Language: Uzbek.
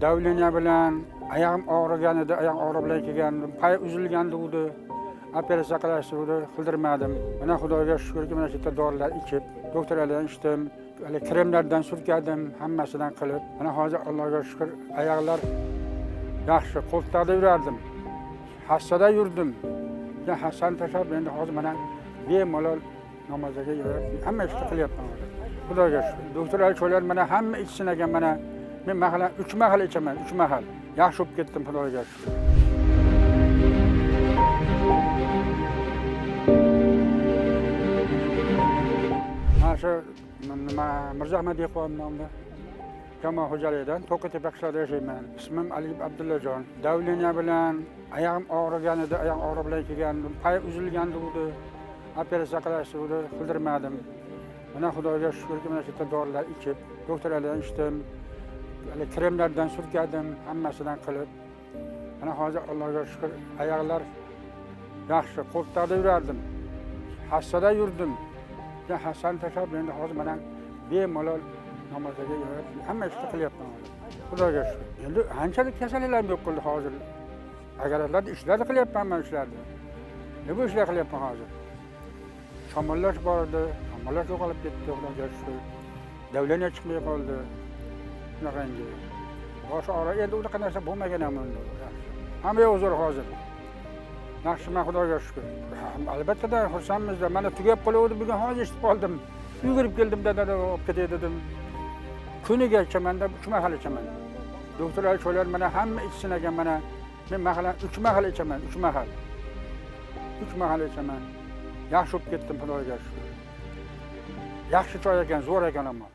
Davleniya bilan ayağım ağrıgan edi, ayağım ağrı bilan kelgandim. Pay uzilgandi edi. Operatsiya qilishdi, qildirmadim. Mana Xudoga shukrki, mana shu yerda dorilar ichib, doktorlardan ichdim, kremlardan surkadim, hammasidan qilib. Mana hozir Allohga shukr, oyoqlar yaxshi, qo'ltiqda yurardim. Hassada yurdim. Ya Hasan tashab endi hozir mana bemalol namozga yurib, hamma ishni qilyapman hozir. Xudoga shukr. Doktor aytdilar, mana hamma ichsin ekan, mana men mahalan 3 mahal ichaman, 3 mahal. Yaxshi bo'lib ketdim, Xudoga shukr. Shu nima Mirzaahmad Dehqon nomli jamoa xo'jaligidan To'qatepa qishlog'ida yashayman. Ismim Ali Abdullajon. Davleniya bilan oyog'im ağrıgan edi, oyoq og'ri bilan kelgandim. Pay uzilgandi edi. Operatsiya qilishdi, qildirmadim. Mana Xudoga shukrki, mana shu yerda dorilar ichib, doktorlardan ichdim, kremlardan surkadim, hammasidan qilib. Mana hozir Allohga shukr, oyoqlar yaxshi, qo'ltiqda yurardim. Hassada yurdim. Ya Hasan tashab endi hozir mana bemalol namozga yurib, hamma ishni qilyapman hozir. Xudoga shukr. Endi anchalik kasalliklar yo'q qildi hozir. Agarlar ishlarni qilyapman men ishlarni. Bu ishlar qilyapman hozir. Shamollash bor edi, shamollash yo'qolib ketdi, Xudoga shukr. Davleniya chiqmay qoldi. Shunaqangi. Bosh og'riq endi unaqa narsa bo'lmagan ham endi. Hamma huzur hozir. Yaxshiman, Xudoga shukr. Albatta xursandmiz. Mana tugab qoluvdi, bugun hozir eshitib qoldim. Yugurib keldim, dada olib ketay dedim. Kuniga ichaman-da, 3 mahal ichaman. Doktor aytdilar, mana hamma ichsin ekan, mana men mahalan 3 mahal ichaman, 3 mahal. 3 mahal ichaman. Yaxshi bo'lib ketdim, Xudoga shukr. Yaxshi choy ekan, zo'r ekan ammo.